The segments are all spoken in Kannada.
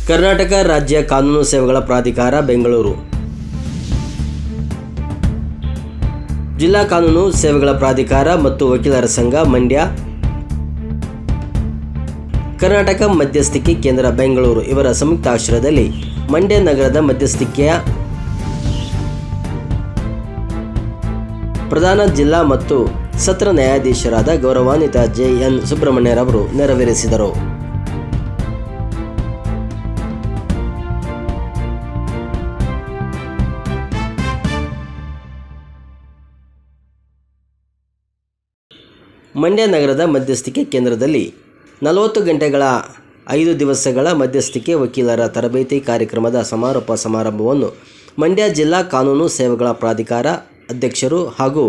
ಕರ್ನಾಟಕ ರಾಜ್ಯ ಕಾನೂನು ಸೇವೆಗಳ ಪ್ರಾಧಿಕಾರ ಬೆಂಗಳೂರು, ಜಿಲ್ಲಾ ಕಾನೂನು ಸೇವೆಗಳ ಪ್ರಾಧಿಕಾರ ಮತ್ತು ವಕೀಲರ ಸಂಘ ಮಂಡ್ಯ, ಕರ್ನಾಟಕ ಮಧ್ಯಸ್ಥಿಕೆ ಕೇಂದ್ರ ಬೆಂಗಳೂರು ಇವರ ಸಂಯುಕ್ತ ಆಶ್ರಯದಲ್ಲಿ ಮಂಡ್ಯ ನಗರದ ಮಧ್ಯಸ್ಥಿಕೆಯ ಪ್ರಧಾನ ಜಿಲ್ಲಾ ಮತ್ತು ಸತ್ರ ನ್ಯಾಯಾಧೀಶರಾದ ಗೌರವಾನ್ವಿತ ಜೆ.ಎನ್. ಸುಬ್ರಹ್ಮಣ್ಯರವರು ನೆರವೇರಿಸಿದರು. ಮಂಡ್ಯ ನಗರದ ಮಧ್ಯಸ್ಥಿಕೆ ಕೇಂದ್ರದಲ್ಲಿ 40 ಗಂಟೆಗಳ 5 ದಿವಸಗಳ ಮಧ್ಯಸ್ಥಿಕೆ ವಕೀಲರ ತರಬೇತಿ ಕಾರ್ಯಕ್ರಮದ ಸಮಾರೋಪ ಸಮಾರಂಭವನ್ನು ಮಂಡ್ಯ ಜಿಲ್ಲಾ ಕಾನೂನು ಸೇವೆಗಳ ಪ್ರಾಧಿಕಾರ ಅಧ್ಯಕ್ಷರು ಹಾಗೂ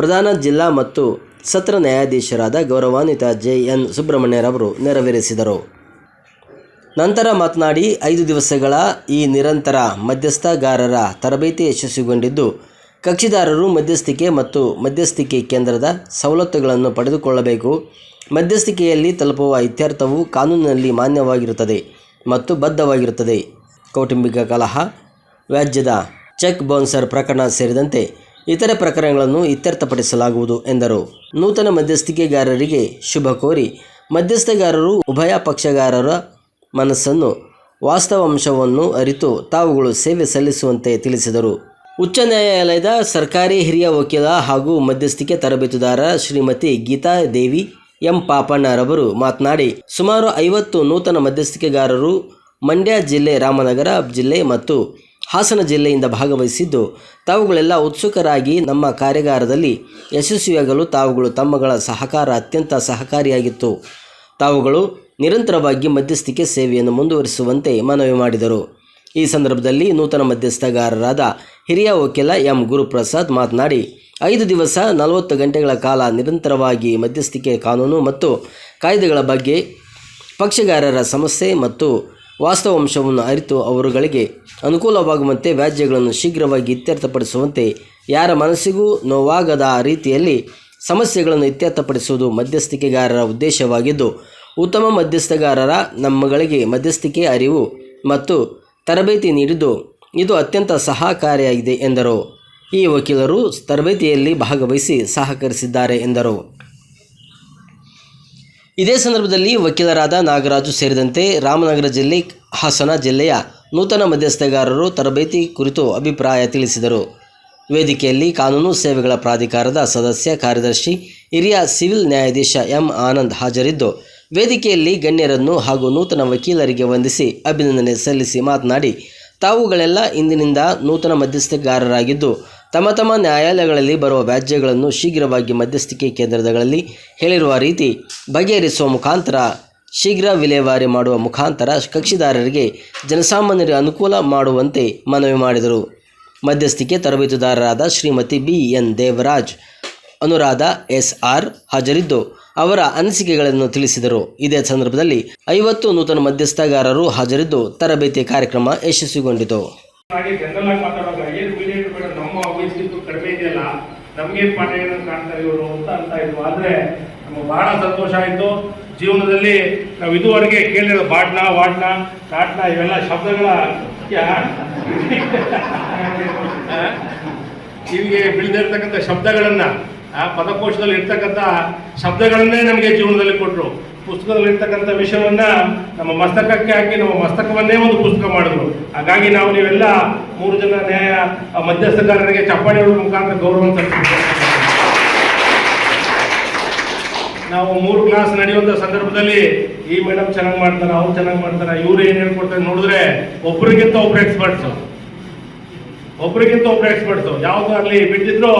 ಪ್ರಧಾನ ಜಿಲ್ಲಾ ಮತ್ತು ಸತ್ರ ನ್ಯಾಯಾಧೀಶರಾದ ಗೌರವಾನ್ವಿತ ಜೆ.ಎನ್. ಸುಬ್ರಹ್ಮಣ್ಯರವರು ನೆರವೇರಿಸಿದರು. ನಂತರ ಮಾತನಾಡಿ 5 ದಿವಸಗಳ ಈ ನಿರಂತರ ಮಧ್ಯಸ್ಥಗಾರರ ತರಬೇತಿ ಯಶಸ್ವಿಗೊಂಡಿದ್ದು, ಕಕ್ಷಿದಾರರು ಮಧ್ಯಸ್ಥಿಕೆ ಮತ್ತು ಮಧ್ಯಸ್ಥಿಕೆ ಕೇಂದ್ರದ ಸವಲತ್ತುಗಳನ್ನು ಪಡೆದುಕೊಳ್ಳಬೇಕು. ಮಧ್ಯಸ್ಥಿಕೆಯಲ್ಲಿ ತಲುಪುವ ಇತ್ಯರ್ಥವು ಕಾನೂನಿನಲ್ಲಿ ಮಾನ್ಯವಾಗಿರುತ್ತದೆ ಮತ್ತು ಬದ್ಧವಾಗಿರುತ್ತದೆ. ಕೌಟುಂಬಿಕ ಕಲಹ, ವ್ಯಾಜ್ಯದ ಚೆಕ್ ಬೌನ್ಸರ್ ಪ್ರಕರಣ ಸೇರಿದಂತೆ ಇತರೆ ಪ್ರಕರಣಗಳನ್ನು ಇತ್ಯರ್ಥಪಡಿಸಲಾಗುವುದು ಎಂದರು. ನೂತನ ಮಧ್ಯಸ್ಥಿಕೆಗಾರರಿಗೆ ಶುಭ ಕೋರಿ ಮಧ್ಯಸ್ಥಗಾರರು ಉಭಯ ಪಕ್ಷಗಾರರ ಮನಸ್ಸನ್ನು, ವಾಸ್ತವಾಂಶವನ್ನು ಅರಿತು ತಾವುಗಳು ಸೇವೆ ಸಲ್ಲಿಸುವಂತೆ ತಿಳಿಸಿದರು. ಉಚ್ಚ ನ್ಯಾಯಾಲಯದ ಸರ್ಕಾರಿ ಹಿರಿಯ ವಕೀಲ ಹಾಗೂ ಮಧ್ಯಸ್ಥಿಕೆ ತರಬೇತುದಾರ ಶ್ರೀಮತಿ ಗೀತಾದೇವಿ ಎಂ. ಪಾಪಣ್ಣರವರು ಮಾತನಾಡಿ, ಸುಮಾರು 50 ನೂತನ ಮಧ್ಯಸ್ಥಿಕೆಗಾರರು ಮಂಡ್ಯ ಜಿಲ್ಲೆ, ರಾಮನಗರ ಜಿಲ್ಲೆ ಮತ್ತು ಹಾಸನ ಜಿಲ್ಲೆಯಿಂದ ಭಾಗವಹಿಸಿದ್ದು, ತಾವುಗಳೆಲ್ಲ ಉತ್ಸುಕರಾಗಿ ನಮ್ಮ ಕಾರ್ಯಾಗಾರದಲ್ಲಿ ಯಶಸ್ವಿಯಾಗಲು ತಾವುಗಳು ತಮ್ಮಗಳ ಸಹಕಾರ ಅತ್ಯಂತ ಸಹಕಾರಿಯಾಗಿತ್ತು. ತಾವುಗಳು ನಿರಂತರವಾಗಿ ಮಧ್ಯಸ್ಥಿಕೆ ಸೇವೆಯನ್ನು ಮುಂದುವರಿಸುವಂತೆ ಮನವಿ ಮಾಡಿದರು. ಈ ಸಂದರ್ಭದಲ್ಲಿ ನೂತನ ಮಧ್ಯಸ್ಥಗಾರರಾದ ಹಿರಿಯ ವಕೀಲ ಎಂ. ಗುರುಪ್ರಸಾದ್ ಮಾತನಾಡಿ, 5 ದಿವಸ 40 ಗಂಟೆಗಳ ಕಾಲ ನಿರಂತರವಾಗಿ ಮಧ್ಯಸ್ಥಿಕೆ ಕಾನೂನು ಮತ್ತು ಕಾಯ್ದೆಗಳ ಬಗ್ಗೆ ಪಕ್ಷಗಾರರ ಸಮಸ್ಯೆ ಮತ್ತು ವಾಸ್ತವಾಂಶವನ್ನು ಅರಿತು ಅವರುಗಳಿಗೆ ಅನುಕೂಲವಾಗುವಂತೆ ವ್ಯಾಜ್ಯಗಳನ್ನು ಶೀಘ್ರವಾಗಿ ಇತ್ಯರ್ಥಪಡಿಸುವಂತೆ, ಯಾರ ಮನಸ್ಸಿಗೂ ನೋವಾಗದ ರೀತಿಯಲ್ಲಿ ಸಮಸ್ಯೆಗಳನ್ನು ಇತ್ಯರ್ಥಪಡಿಸುವುದು ಮಧ್ಯಸ್ಥಿಕೆಗಾರರ ಉದ್ದೇಶವಾಗಿದ್ದು, ಉತ್ತಮ ಮಧ್ಯಸ್ಥಗಾರರ ನಮ್ಮಗಳಿಗೆ ಮಧ್ಯಸ್ಥಿಕೆ ಅರಿವು ಮತ್ತು ತರಬೇತಿ ನೀಡಿದ್ದು ಇದು ಅತ್ಯಂತ ಸಹಕಾರಿಯಾಗಿದೆ ಎಂದರು. ಈ ವಕೀಲರು ತರಬೇತಿಯಲ್ಲಿ ಭಾಗವಹಿಸಿ ಸಹಕರಿಸಿದ್ದಾರೆ ಎಂದರು. ಇದೇ ಸಂದರ್ಭದಲ್ಲಿ ವಕೀಲರಾದ ನಾಗರಾಜು ಸೇರಿದಂತೆ ರಾಮನಗರ ಜಿಲ್ಲೆ, ಹಾಸನ ಜಿಲ್ಲೆಯ ನೂತನ ಮಧ್ಯಸ್ಥಗಾರರು ತರಬೇತಿ ಕುರಿತು ಅಭಿಪ್ರಾಯ ತಿಳಿಸಿದರು. ವೇದಿಕೆಯಲ್ಲಿ ಕಾನೂನು ಸೇವೆಗಳ ಪ್ರಾಧಿಕಾರದ ಸದಸ್ಯ ಕಾರ್ಯದರ್ಶಿ ಹಿರಿಯ ಸಿವಿಲ್ ನ್ಯಾಯಾಧೀಶ ಎಂ. ಆನಂದ್ ಹಾಜರಿದ್ದು, ವೇದಿಕೆಯಲ್ಲಿ ಗಣ್ಯರನ್ನು ಹಾಗೂ ನೂತನ ವಕೀಲರಿಗೆ ವಂದಿಸಿ ಅಭಿನಂದನೆ ಸಲ್ಲಿಸಿ ಮಾತನಾಡಿ, ತಾವುಗಳೆಲ್ಲ ಇಂದಿನಿಂದ ನೂತನ ಮಧ್ಯಸ್ಥಗಾರರಾಗಿದ್ದು, ತಮ್ಮ ತಮ್ಮ ನ್ಯಾಯಾಲಯಗಳಲ್ಲಿ ಬರುವ ವ್ಯಾಜ್ಯಗಳನ್ನು ಶೀಘ್ರವಾಗಿ ಮಧ್ಯಸ್ಥಿಕೆ ಕೇಂದ್ರಗಳಲ್ಲಿ ಹೇಳಿರುವ ರೀತಿ ಬಗೆಹರಿಸುವ ಮುಖಾಂತರ, ಶೀಘ್ರ ವಿಲೇವಾರಿ ಮಾಡುವ ಮುಖಾಂತರ ಕಕ್ಷಿದಾರರಿಗೆ, ಜನಸಾಮಾನ್ಯರಿಗೆ ಅನುಕೂಲ ಮಾಡುವಂತೆ ಮನವಿ ಮಾಡಿದರು. ಮಧ್ಯಸ್ಥಿಕೆ ತರಬೇತುದಾರರಾದ ಶ್ರೀಮತಿ ಬಿ.ಎನ್. ದೇವರಾಜ್, ಅನುರಾಧ ಎಸ್.ಆರ್. ಹಾಜರಿದ್ದು ಅವರ ಅನಿಸಿಕೆಗಳನ್ನು ತಿಳಿಸಿದರು. ಇದೇ ಸಂದರ್ಭದಲ್ಲಿ 50 ನೂತನ ಮಧ್ಯಸ್ಥಗಾರರು ಹಾಜರಿದ್ದು ತರಬೇತಿ ಕಾರ್ಯಕ್ರಮ ಯಶಸ್ವಿಗೊಂಡಿತು. ನಮ್ಗೇನು ಪಾಠ ಏನಂತ ಕಾಣ್ತಾರೆ ಇವರು ಅಂತ ಇದ್ವು. ಆದರೆ ನಮಗೆ ಬಹಳ ಸಂತೋಷ ಆಯಿತು. ಜೀವನದಲ್ಲಿ ನಾವು ಇದುವರೆಗೆ ಕೇಳಿರೋ ಬಾಡ್ನ, ವಾಡ್ನ, ಕಾಟ್ನ ಇವೆಲ್ಲ ಶಬ್ದಗಳ ಇವಿಗೆ ಬೆಳೆದಿರ್ತಕ್ಕಂಥ ಶಬ್ದಗಳನ್ನು, ಪದಕೋಶದಲ್ಲಿ ಇರ್ತಕ್ಕಂಥ ಶಬ್ದಗಳನ್ನೇ ನಮಗೆ ಜೀವನದಲ್ಲಿ ಕೊಟ್ಟರು. ಪುಸ್ತಕದಲ್ಲಿ ಇರ್ತಕ್ಕಂಥ ವಿಷಯವನ್ನು ನಮ್ಮ ಮಸ್ತಕಕ್ಕೆ ಹಾಕಿ ನಮ್ಮ ಮಸ್ತಕವನ್ನೇ ಒಂದು ಪುಸ್ತಕ ಮಾಡಿದ್ರು. ಹಾಗಾಗಿ ನಾವು ನೀವೆಲ್ಲ 3 ಜನ ಮಧ್ಯಸ್ಥಗಾರರಿಗೆ ಚಪ್ಪಾಳೆ ಹೊಡೆದ ಮುಖಾಂತರ ಗೌರವ ಸಲ್ಲಿಸಿದ್ದೇವೆ. ನಾವು 3 ಕ್ಲಾಸ್ ನಡೆಯುವಂಥ ಸಂದರ್ಭದಲ್ಲಿ ಈ ಮೇಡಮ್ ಚೆನ್ನಾಗಿ ಮಾಡ್ತಾರೆ, ಅವ್ರು ಚೆನ್ನಾಗಿ ಮಾಡ್ತಾರೆ, ಇವ್ರು ಏನು ಹೇಳ್ಕೊಡ್ತಾರೆ ನೋಡಿದ್ರೆ ಒಬ್ರಿಗಿಂತ ಒಬ್ರು ಎಕ್ಸ್ಪರ್ಟ್ಸು ಯಾವುದು ಅಲ್ಲಿ ಬಿಟ್ಟಿದ್ರು.